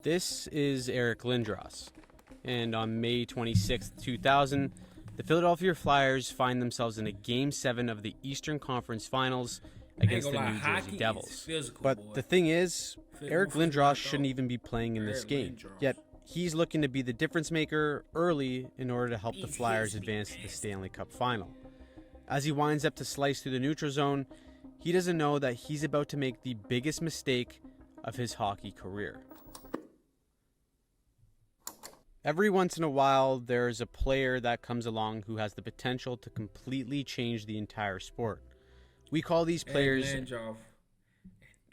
This is Eric Lindros, and on May 26, 2000, the Philadelphia Flyers find themselves in a Game 7 of the Eastern Conference Finals against the New Jersey Devils. But the thing is, Eric Lindros shouldn't even be playing in this game, yet he's looking to be the difference maker early in order to help the Flyers advance to the Stanley Cup Final. As he winds up to slice through the neutral zone, he doesn't know that he's about to make the biggest mistake of his hockey career. Every once in a while, there's a player that comes along who has the potential to completely change the entire sport. We call these players...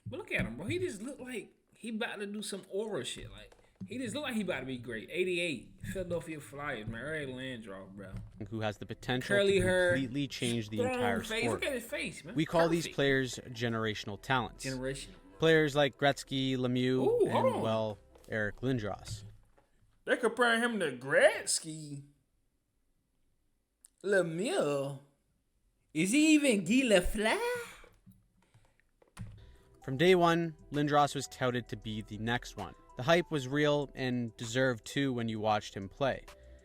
But look at him, bro. He just look like he about to do some aura shit. Like, he just look like he about to be great. 88, Philadelphia Flyers, man. Eric Lindros, bro. Who has the potential Curly to hair, completely change the entire face. sport. Look at his face, man. We call these Perfect. players generational talents. Generational. Players like Gretzky, Lemieux, Ooh, hold and, on. well, Eric Lindros. They're comparing him to Gretzky. Lemieux. Is he even Guy Lafleur? From day one, Lindros was touted to be the next one. The hype was real and deserved too when you watched him play.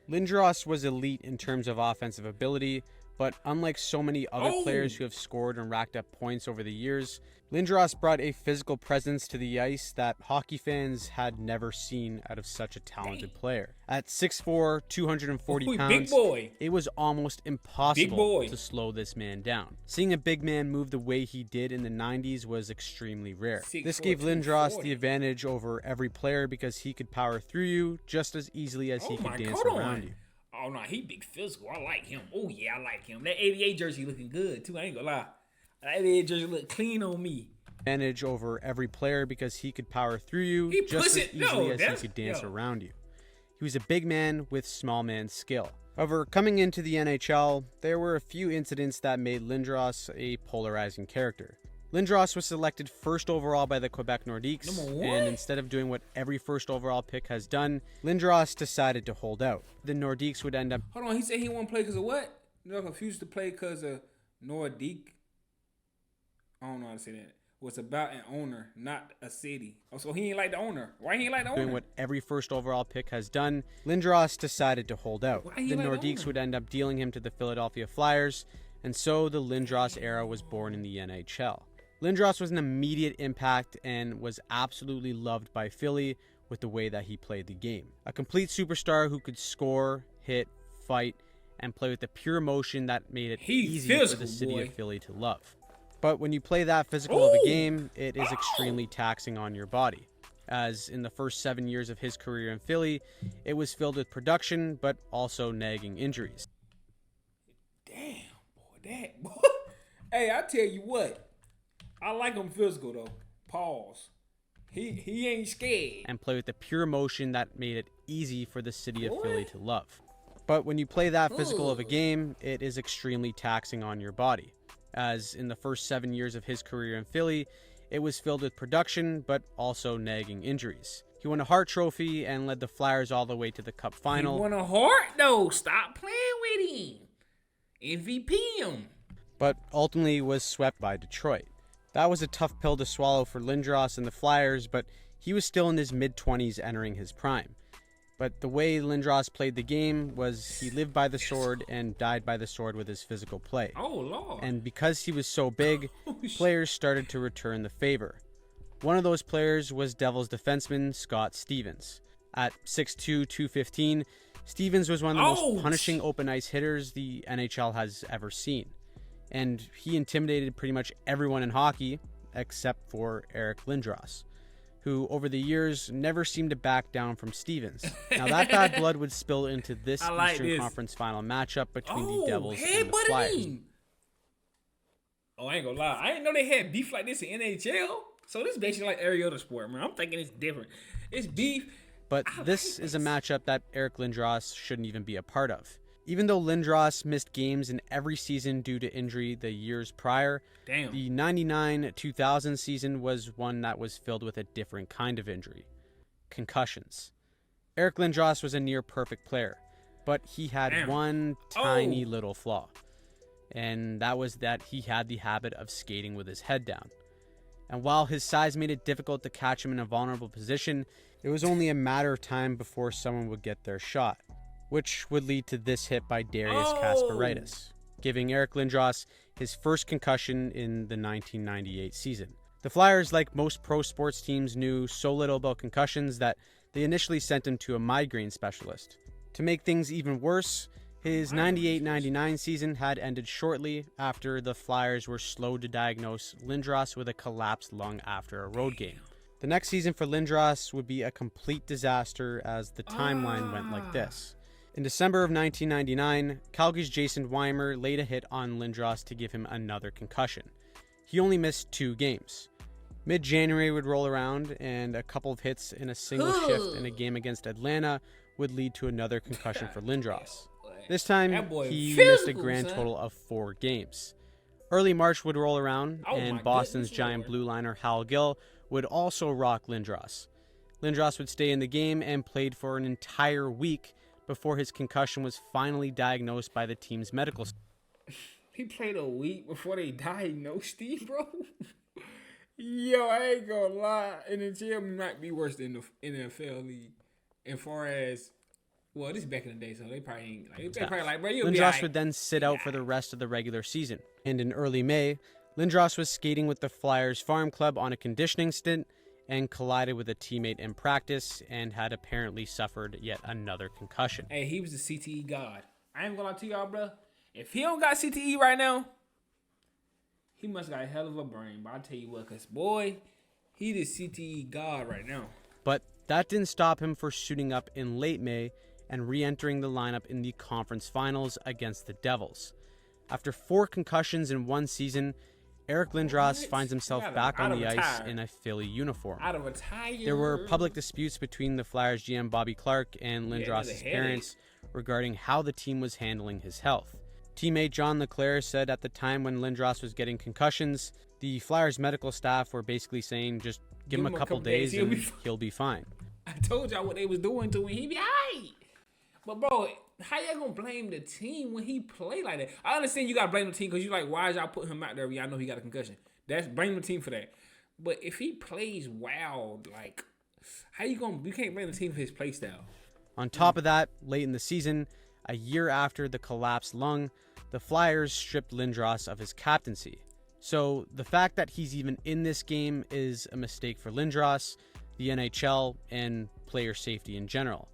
Lindros was elite in terms of offensive ability, but unlike so many other players who have scored and racked up points over the years, Lindros brought a physical presence to the ice that hockey fans had never seen out of such a talented player. At 6'4", 240 pounds, big boy. It was almost impossible to slow this man down. Seeing a big man move the way he did in the 90s was extremely rare. This gave Lindros the advantage over every player because he could power through you just as easily as he could dance around you. Oh, no, he big physical. I like him. Oh, yeah, I like him. That 88 jersey looking good, too. I ain't gonna lie. That 88 jersey look clean on me. Advantage over every player because he could power through you just as easily as he could dance around you. He was a big man with small man skill. However, coming into the NHL, there were a few incidents that made Lindros a polarizing character. Lindros was selected first overall by the Quebec Nordiques, and instead of doing what every first overall pick has done, Lindros decided to hold out. The Nordiques would end up... Hold on, he said he won't play because of what? You're confused to play because of Nordique? I don't know how to say that. Well, it's about an owner, not a city. Oh, so he ain't like the owner. Why he ain't like the owner? Doing what every first overall pick has done, Lindros decided to hold out. The Nordiques would end up dealing him to the Philadelphia Flyers, and so the Lindros era was born in the NHL. Lindros was an immediate impact and was absolutely loved by Philly with the way that he played the game. A complete superstar who could score, hit, fight, and play with the pure emotion that made it easy for the city of Philly to love. But when you play that physical of a game, it is extremely taxing on your body. As in the first 7 years of his career in Philly, it was filled with production, but also nagging injuries. Damn, boy, that boy. Hey, I tell you what. I like him physical, though. Pause. He ain't scared. And play with the pure emotion that made it easy for the city of Philly to love. But when you play that physical of a game, it is extremely taxing on your body. As in the first 7 years of his career in Philly, it was filled with production, but also nagging injuries. He won a Hart Trophy and led the Flyers all the way to the Cup Final. He won a Hart, though. Stop playing with him. MVP him. But ultimately was swept by Detroit. That was a tough pill to swallow for Lindros and the Flyers, but he was still in his mid-20s entering his prime. But the way Lindros played the game was he lived by the sword and died by the sword with his physical play. Oh, Lord. And because he was so big, players started to return the favor. One of those players was Devils defenseman Scott Stevens. At 6'2", 215, Stevens was one of the most punishing open ice hitters the NHL has ever seen. And he intimidated pretty much everyone in hockey, except for Eric Lindros, who over the years never seemed to back down from Stevens. Now that bad blood would spill into this Eastern Conference Final matchup between the Devils and the Flyers. Oh, I ain't gonna lie. I didn't know they had beef like this in NHL. So this is basically like every other sport, man. I'm thinking it's different. It's beef. But this is a matchup that Eric Lindros shouldn't even be a part of. Even though Lindros missed games in every season due to injury the years prior, the 99-2000 season was one that was filled with a different kind of injury: concussions. Eric Lindros was a near-perfect player, but he had one tiny little flaw, and that was that he had the habit of skating with his head down. And while his size made it difficult to catch him in a vulnerable position, it was only a matter of time before someone would get their shot, which would lead to this hit by Darius Kasparaitis, giving Eric Lindros his first concussion in the 1998 season. The Flyers, like most pro sports teams, knew so little about concussions that they initially sent him to a migraine specialist. To make things even worse, his 98-99 season had ended shortly after the Flyers were slow to diagnose Lindros with a collapsed lung after a road game. The next season for Lindros would be a complete disaster, as the timeline went like this. In December of 1999, Calgary's Jason Weimer laid a hit on Lindros to give him another concussion. He only missed 2 games. Mid-January would roll around, and a couple of hits in a single shift in a game against Atlanta would lead to another concussion for Lindros. This time, he missed a grand total of 4 games. Early March would roll around, and Boston's giant blue liner Hal Gill would also rock Lindros. Lindros would stay in the game and played for an entire week before his concussion was finally diagnosed by the team's medical staff. He played a week before they diagnosed him, bro. Yo, I ain't gonna lie. NHL might be worse than the NFL league. As far as, well, this is back in the day, so they probably ain't. Like, they probably like, bro, you'll be all right. Lindros would then sit out for the rest of the regular season. And in early May, Lindros was skating with the Flyers farm club on a conditioning stint and collided with a teammate in practice and had apparently suffered yet another concussion. Hey, he was the CTE god. I ain't gonna lie to y'all, bro. If he don't got CTE right now, he must got a hell of a brain. But I'll tell you what, because, boy, he the CTE god right now. But that didn't stop him from suiting up in late May and re-entering the lineup in the conference finals against the Devils. After 4 concussions in one season, Eric Lindros finds himself back on the ice in a Philly uniform. There were public disputes between the Flyers GM Bobby Clarke and Lindros' parents regarding how the team was handling his health. Teammate John LeClaire said at the time when Lindros was getting concussions, the Flyers medical staff were basically saying, just give him a couple days and he'll be fine. I told y'all what they was doing to him. He be alright. But, bro, how y'all gonna blame the team when he play like that? I understand you gotta blame the team because you like, why is y'all putting him out there when y'all know he got a concussion? Blame the team for that. But if he plays wild, like, how you can't blame the team for his play style. On top of that, late in the season, a year after the collapsed lung, the Flyers stripped Lindros of his captaincy. So the fact that he's even in this game is a mistake for Lindros, the NHL, and player safety in general.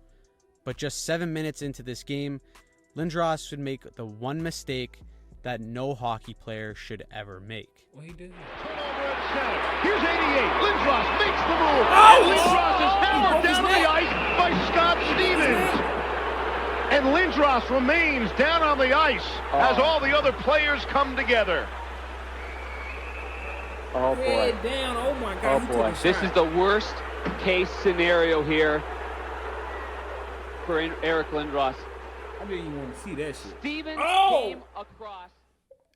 But just 7 minutes into this game, Lindros would make the one mistake that no hockey player should ever make. What he did? Turnover at center. Here's 88. Lindros makes the move. Oh! Lindros is hammered down on the ice by Scott Stevens. And Lindros remains down on the ice as all the other players come together. Oh, boy. Head down. Oh, my God. Oh, boy. This is the worst case scenario here for Eric Lindros. I didn't even want to see that shit. Stevens came across.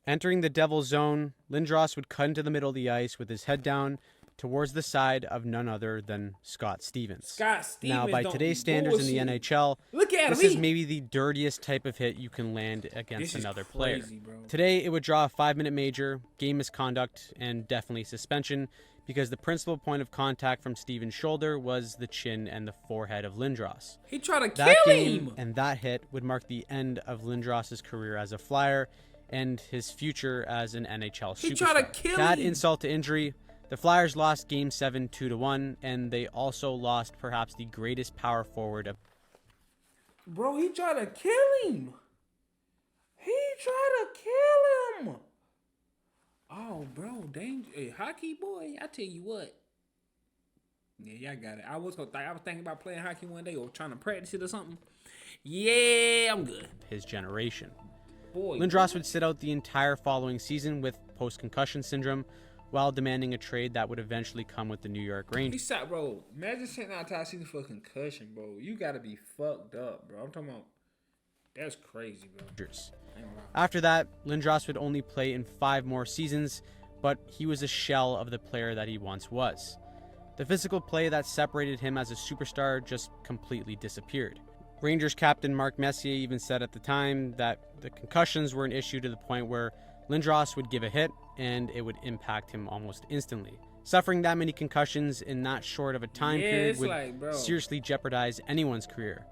Entering the Devil's zone, Lindros would cut into the middle of the ice with his head down towards the side of none other than Scott Stevens. Now, by today's standards in the NHL, this is maybe the dirtiest type of hit you can land against another player. Today, it would draw a 5-minute major, game misconduct, and definitely suspension, because the principal point of contact from Stevens' shoulder was the chin and the forehead of Lindros. He tried to that kill game him! And that hit would mark the end of Lindros' career as a Flyer and his future as an NHL superstar. He tried to kill That him! insult to injury, the Flyers lost Game 7 2-1, and they also lost perhaps the greatest power forward of... Bro, he tried to kill him! He tried to kill him! Oh, bro, danger. Hey, hockey boy, I tell you what. Yeah, y'all got it. I was thinking about playing hockey one day or trying to practice it or something. Yeah, I'm good. His generation. Boy, Lindros would sit out the entire following season with post-concussion syndrome while demanding a trade that would eventually come with the New York Rangers. He sat, bro. Imagine sitting out entire season for concussion, bro. You gotta be fucked up, bro. I'm talking about. That's crazy, bro. After that, Lindros would only play in 5 more seasons, but he was a shell of the player that he once was. The physical play that separated him as a superstar just completely disappeared. Rangers captain Mark Messier even said at the time that the concussions were an issue to the point where Lindros would give a hit and it would impact him almost instantly. Suffering that many concussions in that short of a time period would seriously jeopardize anyone's career.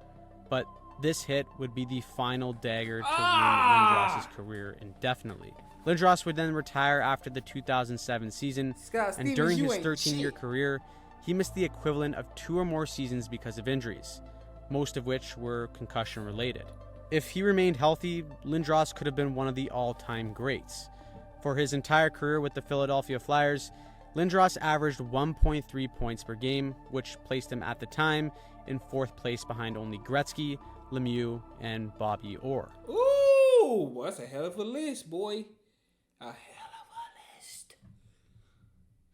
But this hit would be the final dagger to ruin Lindros' career indefinitely. Lindros would then retire after the 2007 season, and during his 13-year career, he missed the equivalent of 2 or more seasons because of injuries, most of which were concussion-related. If he remained healthy, Lindros could have been one of the all-time greats. For his entire career with the Philadelphia Flyers, Lindros averaged 1.3 points per game, which placed him at the time in 4th place behind only Gretzky, Lemieux, and Bobby Orr. Ooh, that's a hell of a list, boy. A hell of a list.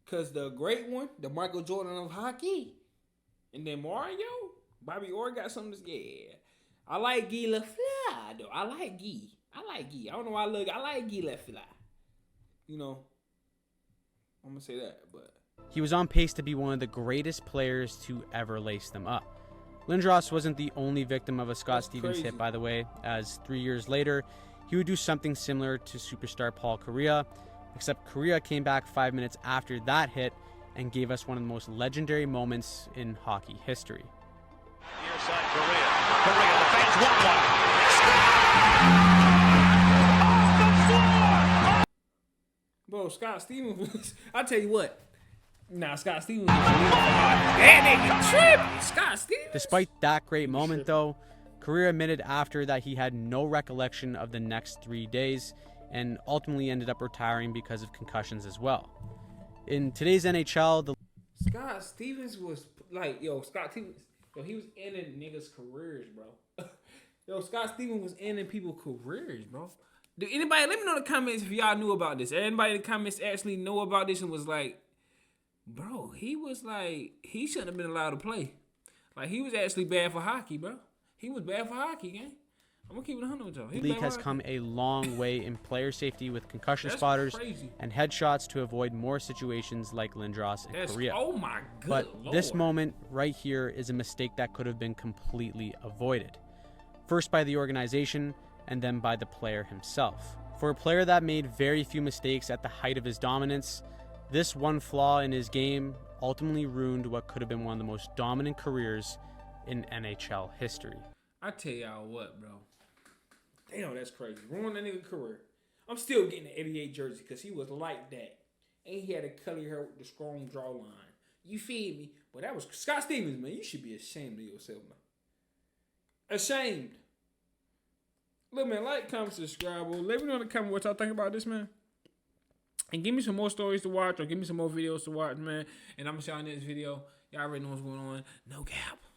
Because the great one, the Michael Jordan of hockey, and then Mario, Bobby Orr got something to say. I like Guy Lafleur, though. I like Guy. I don't know why I like Guy Lafleur. You know, I'm going to say that, but he was on pace to be one of the greatest players to ever lace them up. Lindros wasn't the only victim of a Scott Stevens hit, by the way, as 3 years later, he would do something similar to superstar Paul Kariya, except Kariya came back 5 minutes after that hit and gave us one of the most legendary moments in hockey history. Near side Kariya. Kariya, the fans want one. Bro, Scott Stevens, I tell you what. Scott Stevens was that nigga tripping. Scott Stevens. Despite that great moment, though, Kariya admitted after that he had no recollection of the next 3 days and ultimately ended up retiring because of concussions as well. In today's NHL, Scott Stevens was like, Scott Stevens, he was ending niggas' careers, bro. Scott Stevens was ending people's careers, bro. Do anybody, let me know in the comments if y'all knew about this. Anybody in the comments actually know about this and was like, bro, he was like, he shouldn't have been allowed to play. Like, he was actually bad for hockey, bro. He was bad for hockey, gang. I'm gonna keep it 100 with y'all. The league has come a long way in player safety with concussion spotters and headshots to avoid more situations like Lindros and Kariya. Oh my god! But Lord. This moment right here is a mistake that could have been completely avoided. First by the organization, and then by the player himself. For a player that made very few mistakes at the height of his dominance, this one flaw in his game ultimately ruined what could have been one of the most dominant careers in NHL history. I tell y'all what, bro. Damn, that's crazy. Ruined that nigga career. I'm still getting the 88 jersey because he was like that. And he had a curly hair with the strong jawline. You feel me? But that was Scott Stevens, man. You should be ashamed of yourself, man. Ashamed. Look, man, like, comment, subscribe. Let me know in the comment what y'all think about this, man. And give me some more stories to watch or give me some more videos to watch, man. And I'm going to show you in this video. Y'all already know what's going on. No cap.